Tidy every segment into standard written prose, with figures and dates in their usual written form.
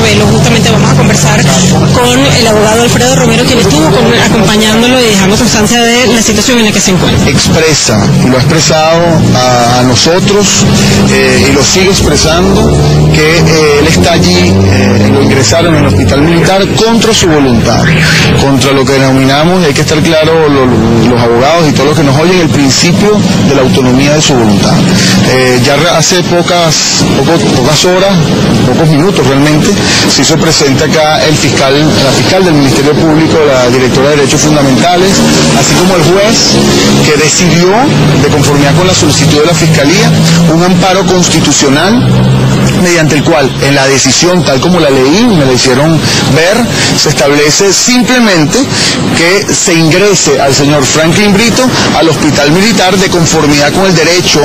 Ravelo. Justamente vamos a conversar con el abogado Alfredo Romero, quien estuvo acompañándolo y dejando constancia de la situación en la que se encuentra. Expresa, y lo ha expresado a nosotros y lo sigue expresando, que él está allí, lo ingresaron en el hospital militar contra su voluntad, contra lo que denominamos, y hay que estar claro los abogados y todos los que nos oyen, el principio de la autonomía de su voluntad. Ya hace pocas horas, pocos minutos realmente, se hizo presente acá la fiscal del Ministerio Público, la directora de Derechos Fundamentales, así como el juez que decidió, de conformidad con la solicitud de la Fiscalía, un amparo constitucional mediante el cual, en la decisión, tal como la leí, me la hicieron ver, se establece simplemente que se ingrese al señor Franklin Brito al hospital militar de conformidad con el derecho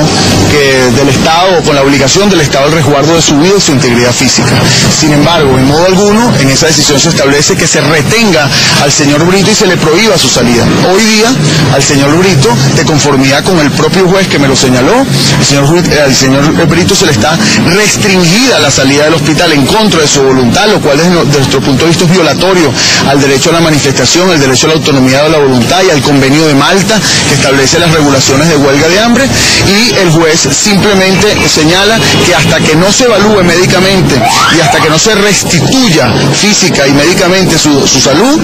del Estado, o con la obligación del Estado al resguardo de su vida y su integridad física. Sin embargo, en modo alguno, en esa decisión se establece que se retenga al señor Brito y se le prohíba su salida. Hoy día, al señor Brito, de conformidad con el propio juez que me lo señaló, al señor Brito se le está restringida la salida del hospital en contra de su voluntad, lo cual desde nuestro punto de vista es violatorio al derecho a la manifestación, al derecho a la autonomía de la voluntad y al convenio de Malta que establece las regulaciones de huelga de hambre, y el juez simplemente señala que hasta que no se evalúe médicamente y hasta que no se restituya física y médicamente su salud,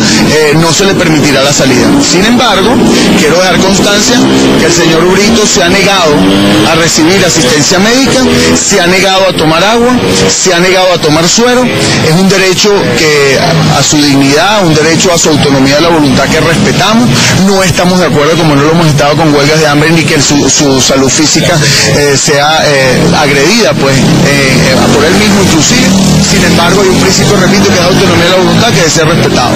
no se le permitirá la salida. Sin embargo, quiero dejar constancia que el señor Brito se ha negado a recibir asistencia médica, se ha negado a tomar agua, se ha negado a tomar suero. Es un derecho que a su dignidad, un derecho a su autonomía de la voluntad que respetamos. No estamos de acuerdo, como no lo hemos estado, con huelgas de hambre ni que su salud física sea agredida por él mismo inclusive. Sin embargo, hay un principio, repito, que es la autonomía de la voluntad, que debe ser respetado.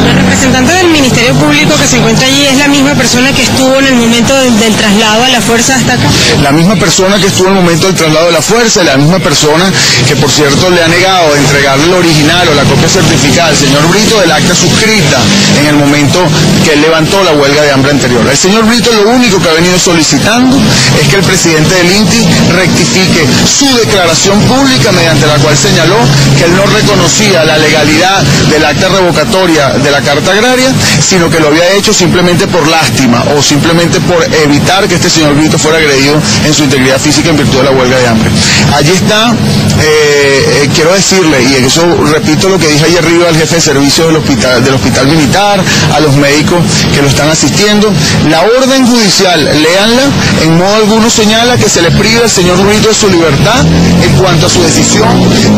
La representante del Ministerio Público que se encuentra allí es la misma persona que estuvo en el momento del traslado a la fuerza hasta acá. La misma persona que estuvo en el momento del traslado de la fuerza, la misma persona que, por cierto, le ha negado entregarle el original o la copia certificada al señor Brito del acta suscrita en el momento que él levantó la huelga de hambre anterior. El señor Brito lo único que ha venido solicitando es que el presidente del INTI rectifique su declaración pública mediante la cual señaló que él no reconocía la legalidad del acta revocatoria de la Carta Agraria, sino que lo había hecho simplemente por lástima o simplemente por evitar que este señor Brito fuera agredido en su integridad física en virtud de la huelga de hambre. Allí está, quiero decirle, y eso repito lo que dije ayer arriba al jefe de servicio del hospital militar, a los médicos que lo están asistiendo, la orden judicial, léanla, en modo alguno señala que se le priva al señor Brito de su libertad en cuanto a su decisión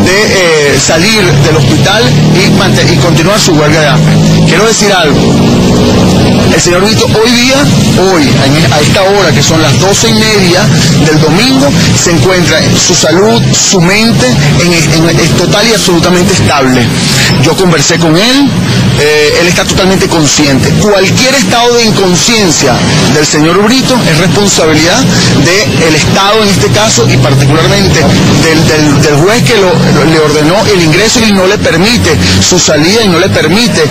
de salir del hospital y continuar su huelga de hambre. Quiero decir algo, el señor Brito hoy, a esta hora, que son las 12:30 del domingo, se encuentra su salud, su mente, es total y absolutamente estable. Yo conversé con él, él está totalmente consciente. Cualquier estado de inconsciencia del señor Brito es responsabilidad del Estado en este caso, y particularmente del juez que le ordenó el ingreso y no le permite su salida y no le permite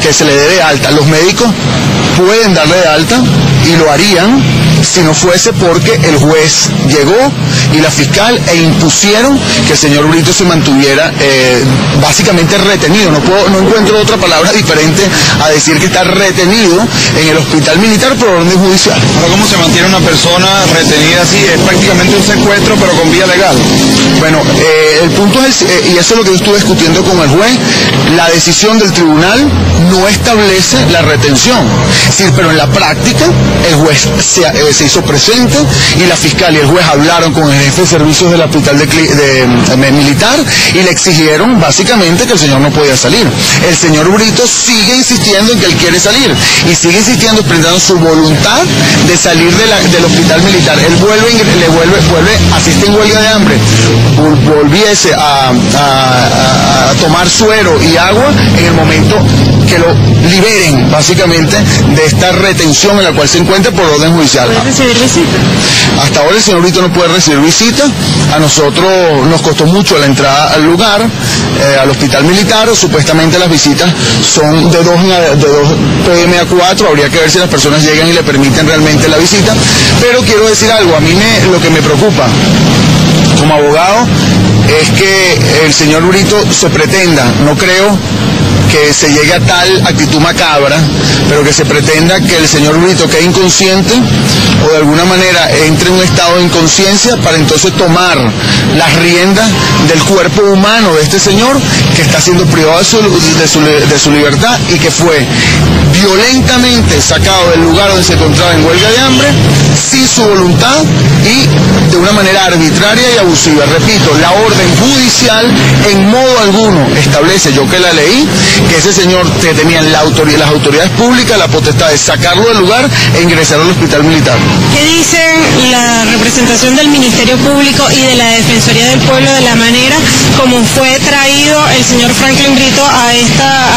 que se le dé de alta. Los médicos pueden darle de alta y lo harían si no fuese porque el juez llegó y la fiscal impusieron que el señor Brito se mantuviera básicamente retenido. No encuentro otra palabra diferente a decir que está retenido en el hospital militar por orden judicial. Ahora, ¿cómo se mantiene una persona retenida así? Es prácticamente un secuestro, pero con vía legal. Bueno, el punto es, y eso es lo que yo estuve discutiendo con el juez, la decisión del tribunal no establece la retención. Sí, pero en la práctica el juez se hizo presente y la fiscal y el juez hablaron con el jefe de servicios del hospital militar y le exigieron básicamente que el señor no podía salir. El señor Brito sigue insistiendo en que él quiere salir y sigue insistiendo, expresando su voluntad de salir del hospital militar. Él vuelve, asiste en huelga de hambre, volviese a tomar suero y agua en el momento que lo liberen básicamente de esta retención en la cual se encuentra por orden judicial. ¿Puede recibir visita? Hasta ahora el señor Brito no puede recibir visita. A nosotros nos costó mucho la entrada al lugar, al hospital militar. Supuestamente las visitas son de 2 p.m. a 4. Habría que ver si las personas llegan y le permiten realmente la visita. Pero quiero decir algo, a mí lo que me preocupa como abogado es que el señor Brito se pretenda, no creo que se llegue a tal actitud macabra, pero que se pretenda que el señor Brito quede inconsciente o de alguna manera entre en un estado de inconsciencia para entonces tomar las riendas del cuerpo humano de este señor que está siendo privado de su libertad y que fue violentamente sacado del lugar donde se encontraba en huelga de hambre sin su voluntad y de una manera arbitraria y abusiva. Repito, la orden judicial en modo alguno establece, yo que la leí, que ese señor tenían las autoridades públicas la potestad de sacarlo del lugar e ingresar al hospital militar. ¿Qué dicen la representación del Ministerio Público y de la Defensoría del Pueblo de la manera como fue traído el señor Franklin Brito a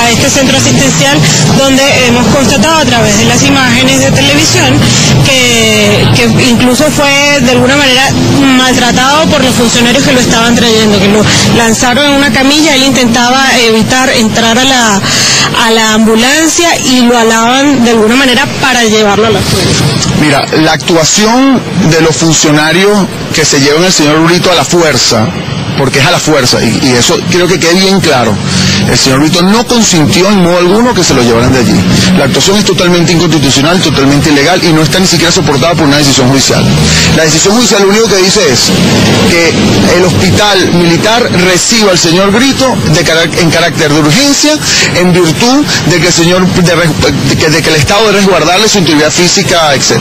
este centro asistencial, donde hemos constatado a través de las imágenes de televisión que incluso fue de alguna manera maltratado por los funcionarios que lo estaban trayendo, que lo lanzaron en una camilla, él intentaba evitar entrar a la ambulancia y lo alaban de alguna manera para llevarlo a la fuerza? Mira, la actuación de los funcionarios que se llevan al señor Brito a la fuerza, porque es a la fuerza, y eso quiero que quede bien claro, el señor Brito no consintió en modo alguno que se lo llevaran de allí. La actuación es totalmente inconstitucional, totalmente ilegal y no está ni siquiera soportada por una decisión judicial. La decisión judicial lo único que dice es que el hospital militar reciba al señor Brito en carácter de urgencia en virtud de que el señor de que el Estado debe resguardarle su integridad física, etc.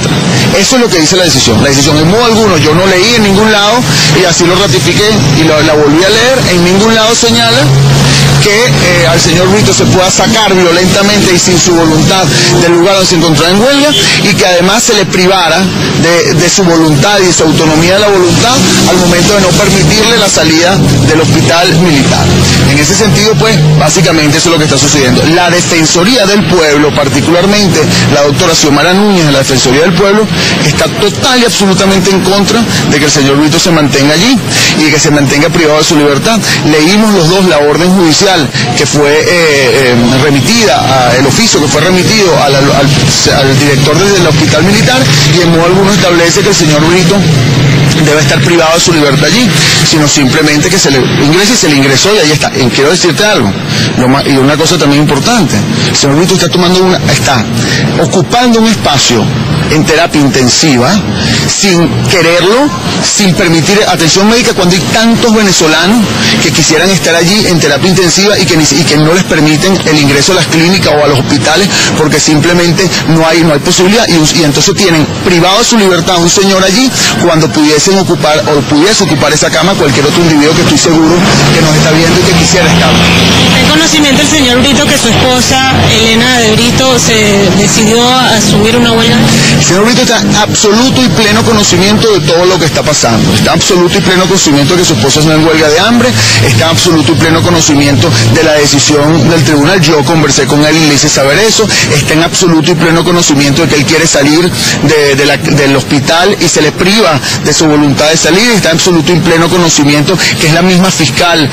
Eso es lo que dice la decisión. La decisión en modo alguno, yo no leí en ningún lado y así lo ratifiqué y la volví a leer, en ningún lado señala que al señor Brito se pueda sacar violentamente y sin su voluntad del lugar donde se encontraba en huelga y que además se le privara de su voluntad y de su autonomía de la voluntad al momento de no permitirle la salida del hospital militar. En ese sentido, pues, básicamente eso es lo que está sucediendo. La Defensoría del Pueblo, particularmente la doctora Xiomara Núñez de la Defensoría del Pueblo, está total y absolutamente en contra de que el señor Brito se mantenga allí y que se mantenga privado de su libertad. Leímos los dos la orden judicial que fue remitida, el oficio que fue remitido al director del hospital militar y en modo alguno establece que el señor Brito debe estar privado de su libertad allí, sino simplemente que se le ingrese y se le ingresó y ahí está. Y quiero decirte algo, y una cosa también importante, el señor Brito está ocupando un espacio en terapia intensiva sin quererlo, sin permitir atención médica cuando hay tantos venezolanos que quisieran estar allí en terapia intensiva y que no les permiten el ingreso a las clínicas o a los hospitales porque simplemente no hay posibilidad y entonces tienen privado de su libertad a un señor allí cuando pudiese ocupar esa cama cualquier otro individuo que estoy seguro que nos está viendo y que quisiera estar. ¿En conocimiento el señor Brito que su esposa Elena de Brito se decidió a asumir una huelga? El señor Brito está en absoluto y pleno conocimiento de todo lo que está pasando. Está en absoluto y pleno conocimiento de que su esposa está en huelga de hambre, está en absoluto y pleno conocimiento de la decisión del tribunal. Yo conversé con él y le hice saber eso. Está en absoluto y pleno conocimiento de que él quiere salir del hospital y se le priva de su voluntad de salir. Está en absoluto y pleno conocimiento que es la misma fiscal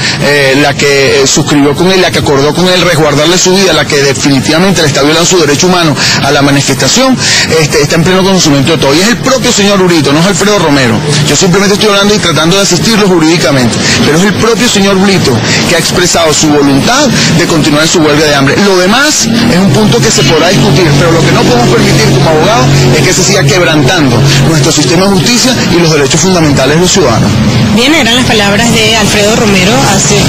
la que suscribió con él, la que acordó con él resguardarle su vida, la que definitivamente le está violando su derecho humano a la manifestación. Está en pleno conocimiento de todo. Y es el propio señor Brito, no es Alfredo Romero. Yo simplemente estoy hablando y tratando de asistirlo jurídicamente. Pero es el propio señor Brito que ha expresado su voluntad de continuar en su huelga de hambre. Lo demás es un punto que se podrá discutir, pero lo que no podemos permitir como abogados es que se siga quebrantando nuestro sistema de justicia y los derechos fundamentales de los ciudadanos. Bien, eran las palabras de Alfredo Romero,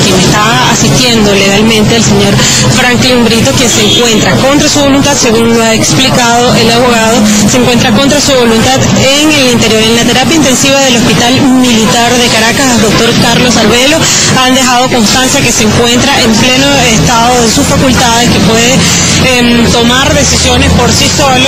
quien está asistiendo legalmente al señor Franklin Brito, quien se encuentra contra su voluntad, según lo ha explicado el abogado, se encuentra contra su voluntad en el interior, en la terapia intensiva del Hospital Militar de Caracas. Doctor Carlos Albelo han dejado constancia que se encuentra en pleno estado de sus facultades, que puede tomar decisiones por sí solo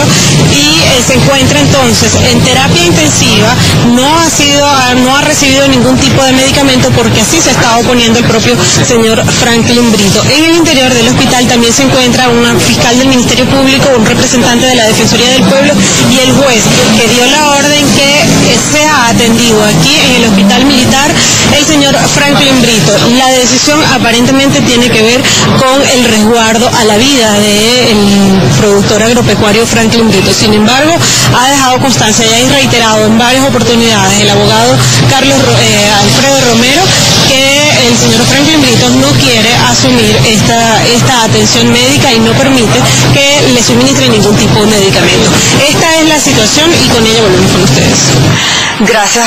y se encuentra entonces en terapia intensiva, no ha recibido ningún tipo de medicamento porque así se está oponiendo el propio señor Franklin Brito. En el interior del hospital también se encuentra una fiscal del Ministerio Público, un representante de la Defensoría del Pueblo y el juez que dio la orden que sea atendido aquí en el Hospital Militar el señor Franklin Brito. La decisión aparentemente tiene que ver con el resguardo a la vida de del productor agropecuario Franklin Brito. Sin embargo, ha dejado constancia y ha reiterado en varias oportunidades el abogado Alfredo Romero que el señor Franklin Brito no quiere asumir esta atención médica y no permite que le suministre ningún tipo de medicamento. Esta es la situación y con ella volvemos con ustedes. Gracias.